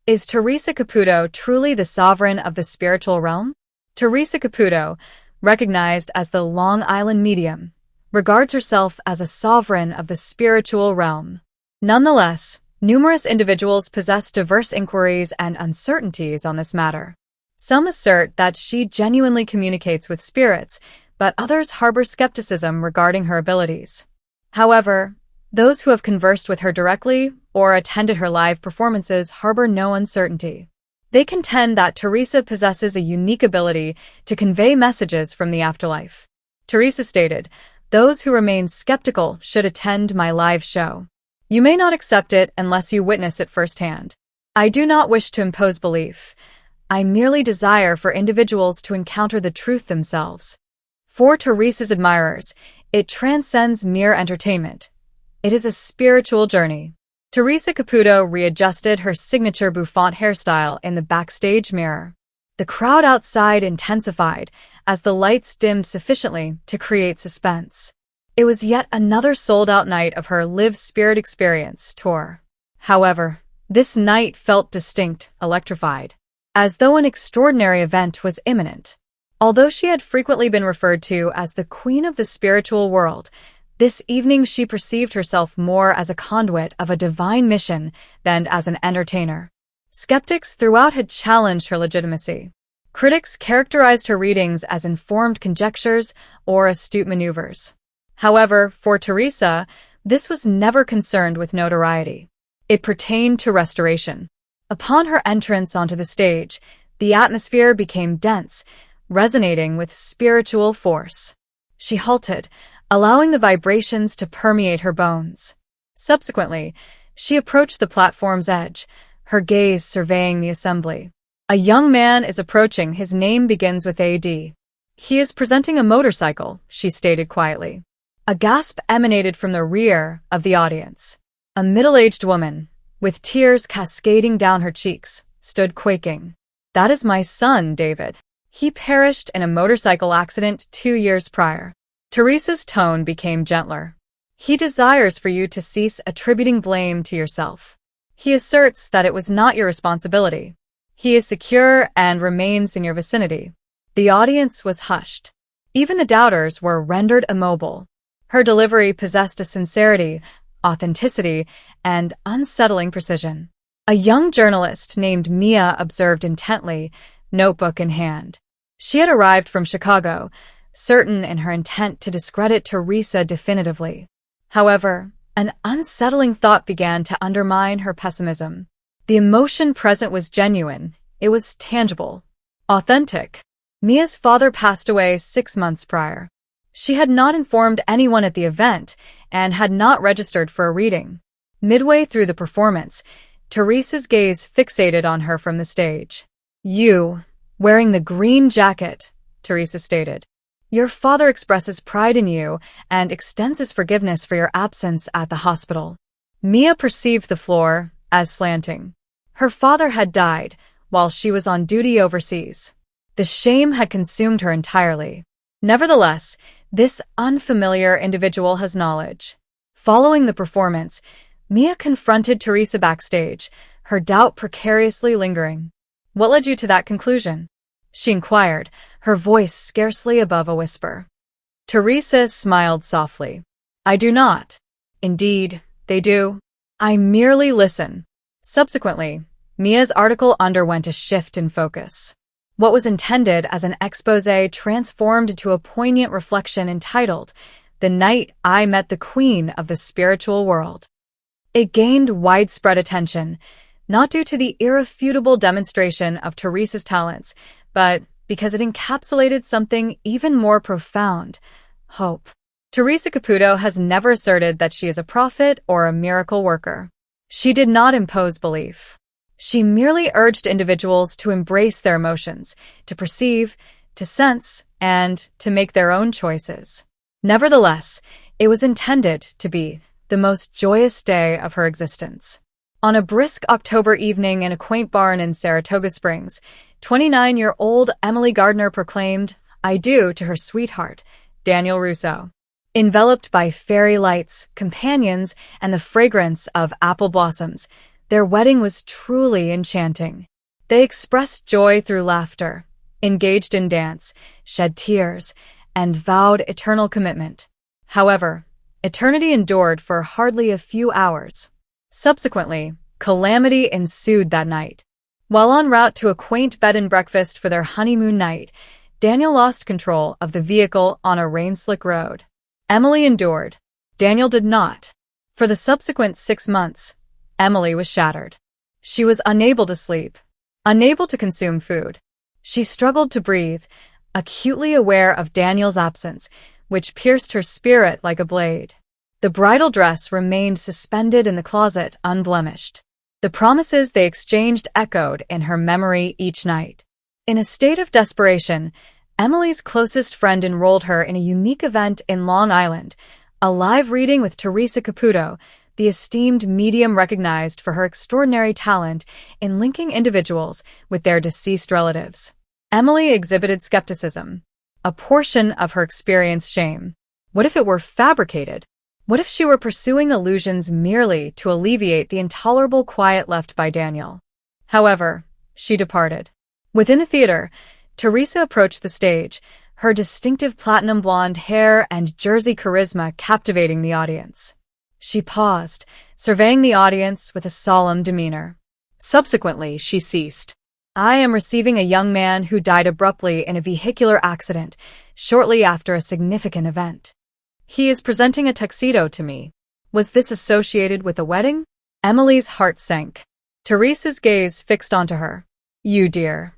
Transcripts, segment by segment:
Is Theresa Caputo truly the sovereign of the spiritual realm? Theresa Caputo, recognized as the Long Island medium, regards herself as a sovereign of the spiritual realm. Nonetheless, numerous individuals possess diverse inquiries and uncertainties on this matter. Some assert that she genuinely communicates with spirits, but others harbor skepticism regarding her abilities. However, those who have conversed with her directly or attended her live performances harbor no uncertainty. They contend that Theresa possesses a unique ability to convey messages from the afterlife. Theresa stated, "Those who remain skeptical should attend my live show. You may not accept it unless you witness it firsthand. I do not wish to impose belief. I merely desire for individuals to encounter the truth themselves." For Theresa's admirers, it transcends mere entertainment. It is a spiritual journey. Theresa Caputo readjusted her signature bouffant hairstyle in the backstage mirror. The crowd outside intensified as the lights dimmed sufficiently to create suspense. It was yet another sold-out night of her Live Spirit Experience tour. However, this night felt distinct, electrified, as though an extraordinary event was imminent. Although she had frequently been referred to as the Queen of the Spiritual World, this evening she perceived herself more as a conduit of a divine mission than as an entertainer. Skeptics throughout had challenged her legitimacy. Critics characterized her readings as informed conjectures or astute maneuvers. However, for Theresa, this was never concerned with notoriety. It pertained to restoration. Upon her entrance onto the stage, the atmosphere became dense, resonating with spiritual force. She halted, allowing the vibrations to permeate her bones. Subsequently, she approached the platform's edge, her gaze surveying the assembly. A young man is approaching. His name begins with AD. He is presenting a motorcycle, she stated quietly. A gasp emanated from the rear of the audience. A middle-aged woman, with tears cascading down her cheeks, stood quaking. "That is my son, David. He perished in a motorcycle accident 2 years prior." Theresa's tone became gentler. "He desires for you to cease attributing blame to yourself. He asserts that it was not your responsibility. He is secure and remains in your vicinity." The audience was hushed. Even the doubters were rendered immobile. Her delivery possessed a sincerity, authenticity, and unsettling precision. A young journalist named Mia observed intently, notebook in hand. She had arrived from Chicago, certain in her intent to discredit Theresa definitively. However, an unsettling thought began to undermine her pessimism. The emotion present was genuine. It was tangible, authentic. Mia's father passed away 6 months prior. She had not informed anyone at the event and had not registered for a reading. Midway through the performance, Theresa's gaze fixated on her from the stage. "You, wearing the green jacket," Theresa stated. "Your father expresses pride in you and extends his forgiveness for your absence at the hospital." Mia perceived the floor as slanting. Her father had died while she was on duty overseas. The shame had consumed her entirely. Nevertheless, this unfamiliar individual has knowledge. Following the performance, Mia confronted Theresa backstage, her doubt precariously lingering. "What led you to that conclusion?" she inquired, her voice scarcely above a whisper. Theresa smiled softly. "I do not. Indeed, they do. I merely listen." Subsequently, Mia's article underwent a shift in focus. What was intended as an exposé transformed into a poignant reflection entitled, "The Night I Met the Queen of the Spiritual World." It gained widespread attention, not due to the irrefutable demonstration of Theresa's talents, but because it encapsulated something even more profound: hope. Theresa Caputo has never asserted that she is a prophet or a miracle worker. She did not impose belief. She merely urged individuals to embrace their emotions, to perceive, to sense, and to make their own choices. Nevertheless, it was intended to be the most joyous day of her existence. On a brisk October evening in a quaint barn in Saratoga Springs, 29-year-old Emily Gardner proclaimed "I do" to her sweetheart, Daniel Russo. Enveloped by fairy lights, companions, and the fragrance of apple blossoms, Their wedding was truly enchanting. They expressed joy through laughter, engaged in dance, shed tears, and vowed eternal commitment. However, eternity endured for hardly a few hours. Subsequently, calamity ensued that night. While en route to a quaint bed and breakfast for their honeymoon night, Daniel lost control of the vehicle on a rain-slick road. Emily endured. Daniel did not. For the subsequent 6 months, Emily was shattered. She was unable to sleep, unable to consume food. She struggled to breathe, acutely aware of Daniel's absence, which pierced her spirit like a blade. The bridal dress remained suspended in the closet, unblemished. The promises they exchanged echoed in her memory each night. In a state of desperation, Emily's closest friend enrolled her in a unique event in Long Island, a live reading with Theresa Caputo, the esteemed medium recognized for her extraordinary talent in linking individuals with their deceased relatives. Emily exhibited skepticism. A portion of her experienced shame. What if it were fabricated? What if she were pursuing illusions merely to alleviate the intolerable quiet left by Daniel? However, she departed. Within the theater, Theresa approached the stage, her distinctive platinum blonde hair and Jersey charisma captivating the audience. She paused, surveying the audience with a solemn demeanor. Subsequently, she ceased. I am receiving a young man who died abruptly in a vehicular accident shortly after a significant event. He is presenting a tuxedo to me. Was this associated with a wedding? Emily's heart sank. Theresa's gaze fixed onto her. You dear.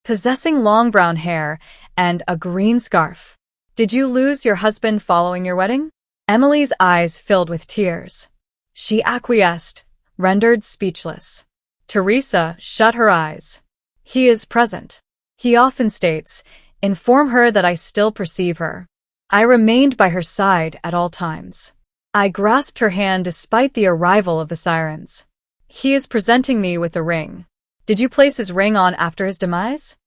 Possessing long brown hair and a green scarf. Did you lose your husband following your wedding? Emily's eyes filled with tears. She acquiesced, rendered speechless. Theresa shut her eyes. He is present. He often states, inform her that I still perceive her. I remained by her side at all times. I grasped her hand despite the arrival of the sirens. He is presenting me with a ring. Did you place his ring on after his demise?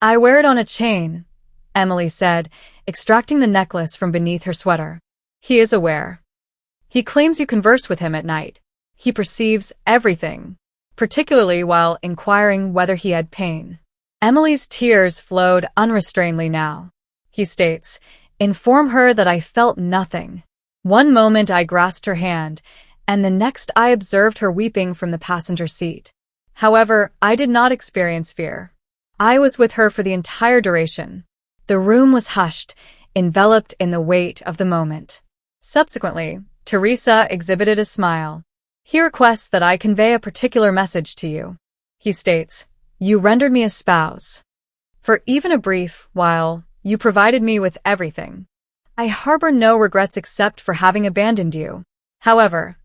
I wear it on a chain, Emily said, extracting the necklace from beneath her sweater. He is aware. He claims you converse with him at night. He perceives everything, particularly while inquiring whether he had pain. Emily's tears flowed unrestrainedly now. He states, inform her that I felt nothing. One moment I grasped her hand, and the next I observed her weeping from the passenger seat. However, I did not experience fear. I was with her for the entire duration. The room was hushed, enveloped in the weight of the moment. Subsequently, Theresa exhibited a smile. He requests that I convey a particular message to you. He states, you rendered me a spouse. For even a brief while, you provided me with everything. I harbor no regrets except for having abandoned you. However,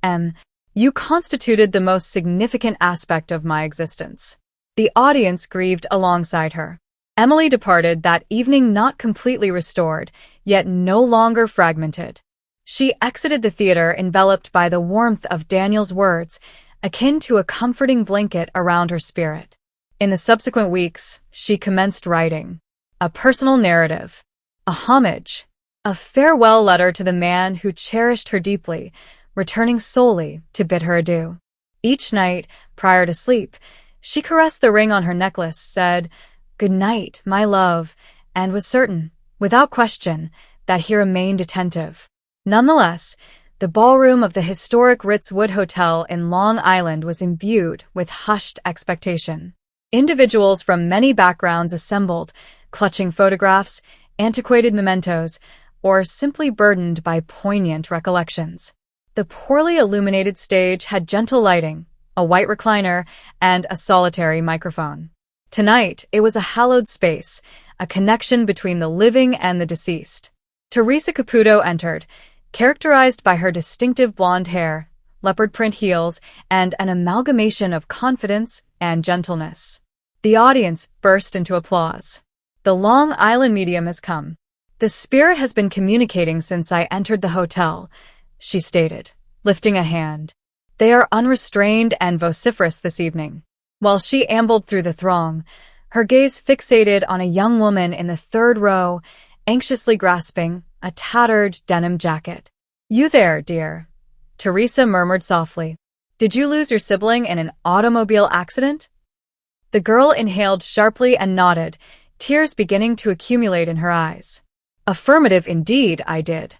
you constituted the most significant aspect of my existence. The audience grieved alongside her. Emily departed that evening not completely restored, yet no longer fragmented. She exited the theater enveloped by the warmth of Daniel's words, akin to a comforting blanket around her spirit. In the subsequent weeks, she commenced writing. A personal narrative. A homage. A farewell letter to the man who cherished her deeply, returning solely to bid her adieu. Each night, prior to sleep, she caressed the ring on her necklace, said, "Good night, my love," and was certain, without question, that he remained attentive. Nonetheless, the ballroom of the historic Ritz-Wood Hotel in Long Island was imbued with hushed expectation. Individuals from many backgrounds assembled, clutching photographs, antiquated mementos, or simply burdened by poignant recollections. The poorly illuminated stage had gentle lighting, a white recliner, and a solitary microphone. Tonight, it was a hallowed space, a connection between the living and the deceased. Theresa Caputo entered, characterized by her distinctive blonde hair, leopard print heels, and an amalgamation of confidence and gentleness. The audience burst into applause. The Long Island medium has come. The spirit has been communicating since I entered the hotel, she stated, lifting a hand. They are unrestrained and vociferous this evening. While she ambled through the throng, her gaze fixated on a young woman in the third row, anxiously grasping a tattered denim jacket. "You there, dear," Theresa murmured softly. Did you lose your sibling in an automobile accident? The girl inhaled sharply and nodded, tears beginning to accumulate in her eyes. Affirmative indeed, I did.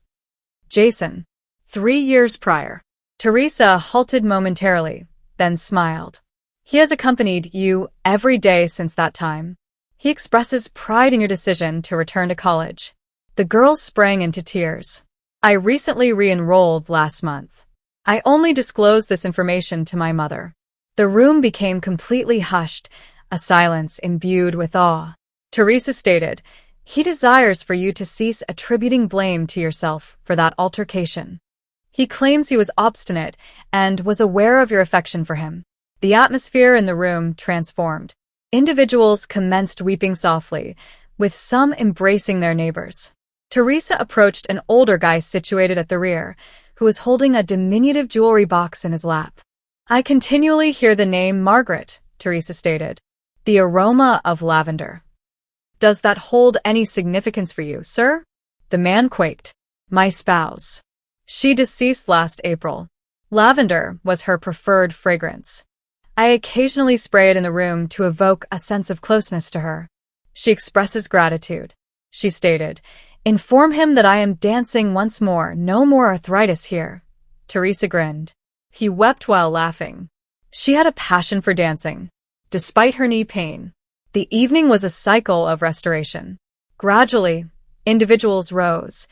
Jason. 3 years prior. Theresa halted momentarily, then smiled. He has accompanied you every day since that time. He expresses pride in your decision to return to college. The girl sprang into tears. I recently re-enrolled last month. I only disclosed this information to my mother. The room became completely hushed, a silence imbued with awe. Theresa stated, he desires for you to cease attributing blame to yourself for that altercation. He claims he was obstinate and was aware of your affection for him. The atmosphere in the room transformed. Individuals commenced weeping softly, with some embracing their neighbors. Theresa approached an older guy situated at the rear, who was holding a diminutive jewelry box in his lap. I continually hear the name Margaret, Theresa stated. The aroma of lavender. Does that hold any significance for you, sir? The man quaked. My spouse. She deceased last April. Lavender was her preferred fragrance. I occasionally spray it in the room to evoke a sense of closeness to her. She expresses gratitude. She stated, inform him that I am dancing once more, no more arthritis here. Theresa grinned. He wept while laughing. She had a passion for dancing, despite her knee pain. The evening was a cycle of restoration. Gradually, individuals rose.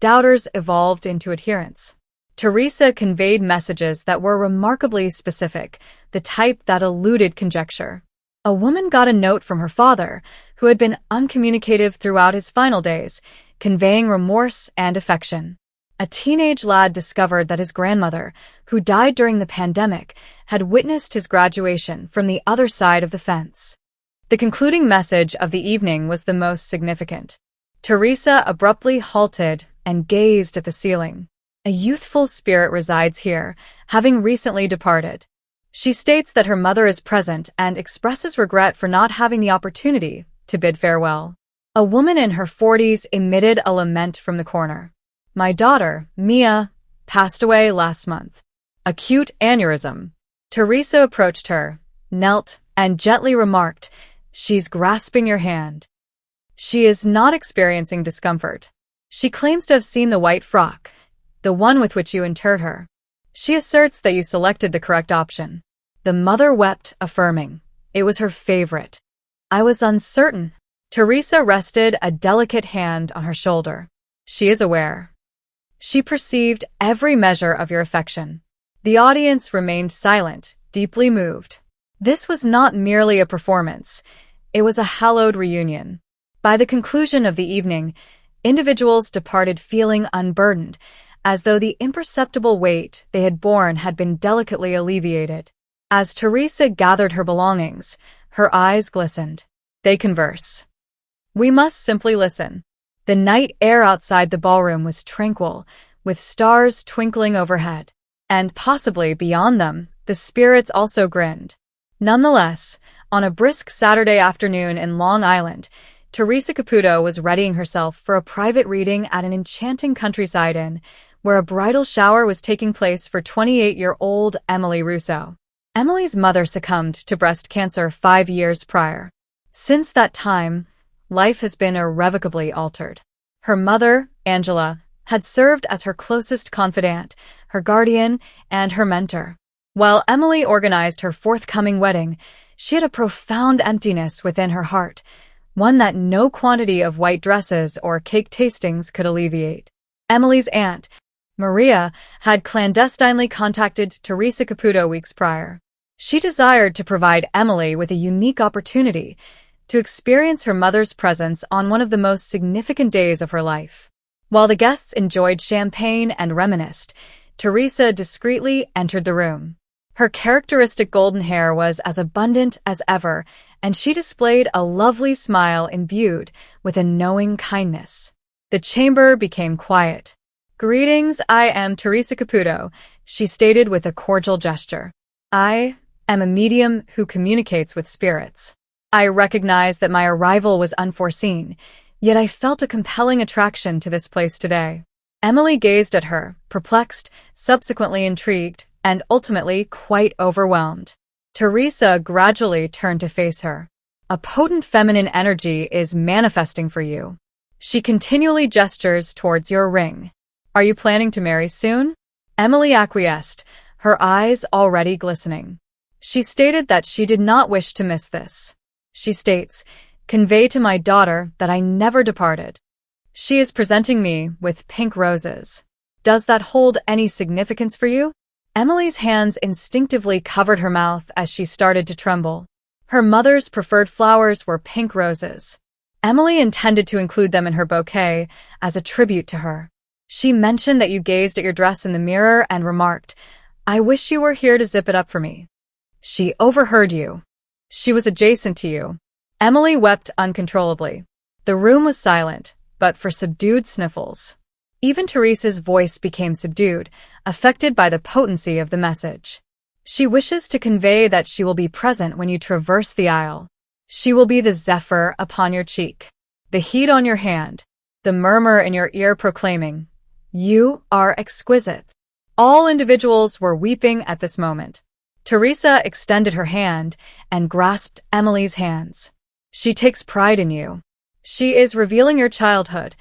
Doubters evolved into adherents. Theresa conveyed messages that were remarkably specific, the type that eluded conjecture. A woman got a note from her father, who had been uncommunicative throughout his final days, conveying remorse and affection. A teenage lad discovered that his grandmother, who died during the pandemic, had witnessed his graduation from the other side of the fence. The concluding message of the evening was the most significant. Theresa abruptly halted and gazed at the ceiling. A youthful spirit resides here, having recently departed. She states that her mother is present and expresses regret for not having the opportunity to bid farewell. A woman in her 40s emitted a lament from the corner. My daughter, Mia, passed away last month. Acute aneurysm. Theresa approached her, knelt, and gently remarked, she's grasping your hand. She is not experiencing discomfort. She claims to have seen the white frock, the one with which you interred her. She asserts that you selected the correct option. The mother wept, affirming, it was her favorite. I was uncertain. Theresa rested a delicate hand on her shoulder. She is aware. She perceived every measure of your affection. The audience remained silent, deeply moved. This was not merely a performance. It was a hallowed reunion. By the conclusion of the evening, individuals departed feeling unburdened, as though the imperceptible weight they had borne had been delicately alleviated. As Theresa gathered her belongings, her eyes glistened. They converse. We must simply listen. The night air outside the ballroom was tranquil, with stars twinkling overhead. And possibly beyond them, the spirits also grinned. Nonetheless, on a brisk Saturday afternoon in Long Island, Theresa Caputo was readying herself for a private reading at an enchanting countryside inn, where a bridal shower was taking place for 28-year-old Emily Russo. Emily's mother succumbed to breast cancer 5 years prior. Since that time, life has been irrevocably altered. Her mother, Angela, had served as her closest confidant, her guardian, and her mentor. While Emily organized her forthcoming wedding, she had a profound emptiness within her heart, one that no quantity of white dresses or cake tastings could alleviate. Emily's aunt, Maria, had clandestinely contacted Theresa Caputo weeks prior. She desired to provide Emily with a unique opportunity to experience her mother's presence on one of the most significant days of her life. While the guests enjoyed champagne and reminisced, Theresa discreetly entered the room. Her characteristic golden hair was as abundant as ever, and she displayed a lovely smile imbued with a knowing kindness. The chamber became quiet. Greetings, I am Theresa Caputo, she stated with a cordial gesture. I am a medium who communicates with spirits. I recognize that my arrival was unforeseen, yet I felt a compelling attraction to this place today. Emily gazed at her, perplexed, subsequently intrigued, and ultimately quite overwhelmed. Theresa gradually turned to face her. A potent feminine energy is manifesting for you. She continually gestures towards your ring. Are you planning to marry soon? Emily acquiesced, her eyes already glistening. She stated that she did not wish to miss this. She states, "Convey to my daughter that I never departed. She is presenting me with pink roses. Does that hold any significance for you?" Emily's hands instinctively covered her mouth as she started to tremble. Her mother's preferred flowers were pink roses. Emily intended to include them in her bouquet as a tribute to her. She mentioned that you gazed at your dress in the mirror and remarked, "I wish you were here to zip it up for me." She overheard you. She was adjacent to you. Emily wept uncontrollably. The room was silent, but for subdued sniffles. Even Theresa's voice became subdued, affected by the potency of the message. She wishes to convey that she will be present when you traverse the aisle. She will be the zephyr upon your cheek, the heat on your hand, the murmur in your ear proclaiming, "You are exquisite." All individuals were weeping at this moment. Theresa extended her hand and grasped Emily's hands. She takes pride in you. She is revealing your childhood,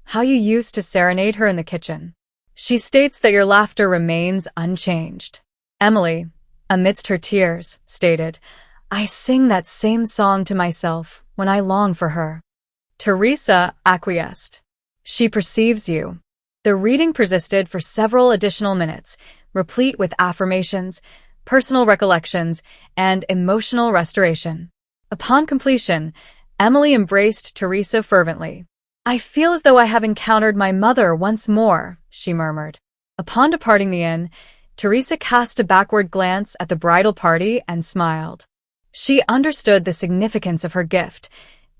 how you used to serenade her in the kitchen. She states that your laughter remains unchanged. Emily, amidst her tears, stated, "I sing that same song to myself when I long for her." Theresa acquiesced. She perceives you. The reading persisted for several additional minutes, replete with affirmations, personal recollections, and emotional restoration. Upon completion, Emily embraced Theresa fervently. "I feel as though I have encountered my mother once more," she murmured. Upon departing the inn, Theresa cast a backward glance at the bridal party and smiled. She understood the significance of her gift.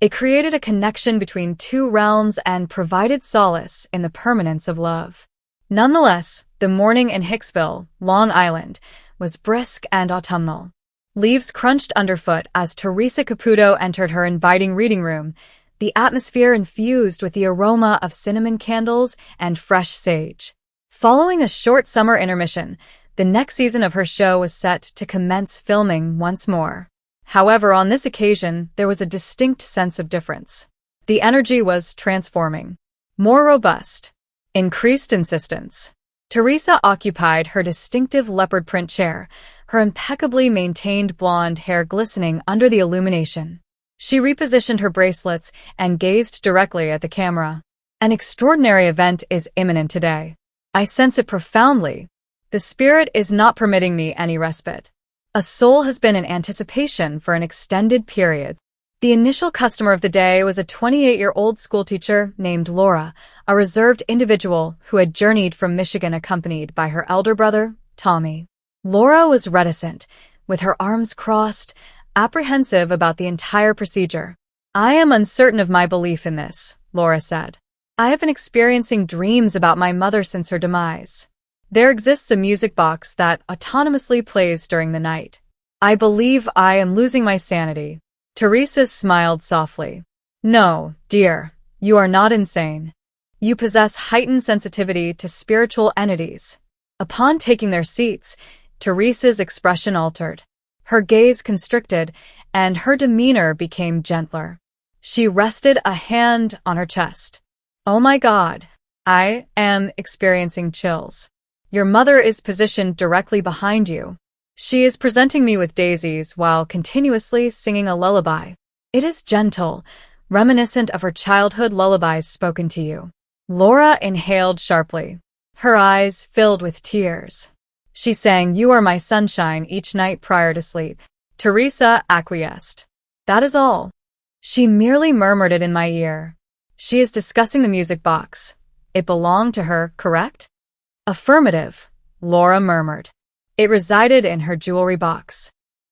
It created a connection between two realms and provided solace in the permanence of love. Nonetheless, the morning in Hicksville, Long Island, was brisk and autumnal. Leaves crunched underfoot as Theresa Caputo entered her inviting reading room, the atmosphere infused with the aroma of cinnamon candles and fresh sage. Following a short summer intermission, the next season of her show was set to commence filming once more. However, on this occasion, there was a distinct sense of difference. The energy was transforming. More robust. Increased insistence. Theresa occupied her distinctive leopard print chair, her impeccably maintained blonde hair glistening under the illumination. She repositioned her bracelets and gazed directly at the camera. "An extraordinary event is imminent today. I sense it profoundly. The spirit is not permitting me any respite. A soul has been in anticipation for an extended period." The initial customer of the day was a 28-year-old schoolteacher named Laura, a reserved individual who had journeyed from Michigan accompanied by her elder brother, Tommy. Laura was reticent, with her arms crossed, apprehensive about the entire procedure. "I am uncertain of my belief in this," Laura said. "I have been experiencing dreams about my mother since her demise. There exists a music box that autonomously plays during the night. I believe I am losing my sanity." Theresa smiled softly. "No, dear, you are not insane. You possess heightened sensitivity to spiritual entities." Upon taking their seats, Theresa's expression altered. Her gaze constricted, and her demeanor became gentler. She rested a hand on her chest. "Oh my God, I am experiencing chills. Your mother is positioned directly behind you. She is presenting me with daisies while continuously singing a lullaby. It is gentle, reminiscent of her childhood lullabies spoken to you." Laura inhaled sharply. Her eyes filled with tears. She sang "You Are My Sunshine" each night prior to sleep. Theresa acquiesced. "That is all." She merely murmured it in my ear. "She is discussing the music box. It belonged to her, correct?" "Affirmative," Laura murmured. "It resided in her jewelry box.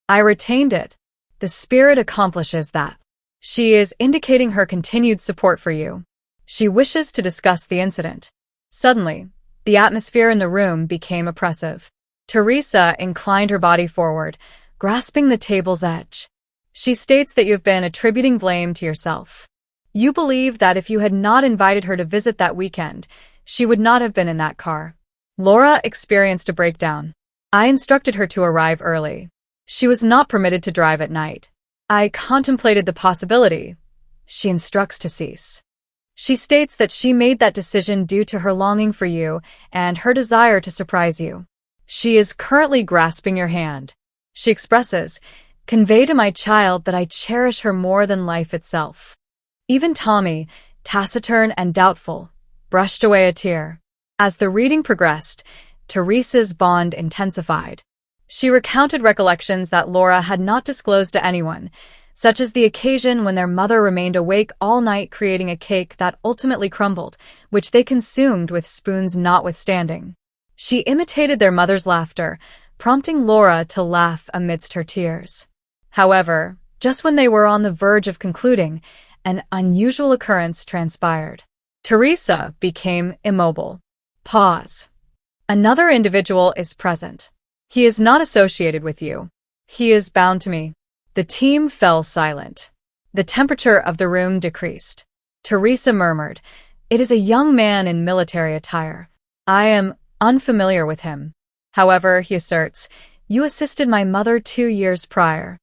I retained it. The spirit accomplishes that. She is indicating her continued support for you. She wishes to discuss the incident." Suddenly, the atmosphere in the room became oppressive. Theresa inclined her body forward, grasping the table's edge. She states that you have been attributing blame to yourself. You believe that if you had not invited her to visit that weekend, she would not have been in that car. Laura experienced a breakdown. I instructed her to arrive early. She was not permitted to drive at night. I contemplated the possibility. She instructs to cease. She states that she made that decision due to her longing for you and her desire to surprise you. She is currently grasping your hand. She expresses, "Convey to my child that I cherish her more than life itself." Even Tommy, taciturn and doubtful, brushed away a tear. As the reading progressed, Theresa's bond intensified. She recounted recollections that Laura had not disclosed to anyone, such as the occasion when their mother remained awake all night creating a cake that ultimately crumbled, which they consumed with spoons notwithstanding. She imitated their mother's laughter, prompting Laura to laugh amidst her tears. However, just when they were on the verge of concluding, an unusual occurrence transpired. Theresa became immobile. Pause. Another individual is present. He is not associated with you. He is bound to me. The team fell silent. The temperature of the room decreased. Theresa murmured, "It is a young man in military attire. I am unfamiliar with him. However, he asserts, you assisted my mother 2 years prior.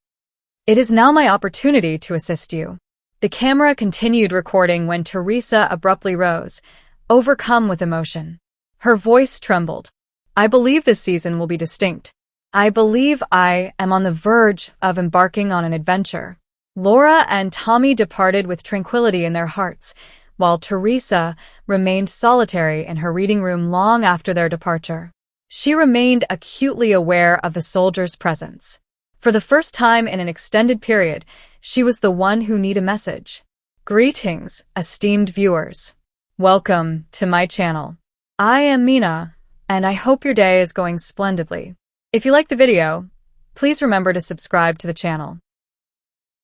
It is now my opportunity to assist you." The camera continued recording when Theresa abruptly rose, overcome with emotion. Her voice trembled. "I believe this season will be distinct. I believe I am on the verge of embarking on an adventure." Laura and Tommy departed with tranquility in their hearts, while Theresa remained solitary in her reading room long after their departure. She remained acutely aware of the soldier's presence. For the first time in an extended period, she was the one who needed a message. Greetings, esteemed viewers. Welcome to my channel. I am Mina, and I hope your day is going splendidly. If you like the video, please remember to subscribe to the channel.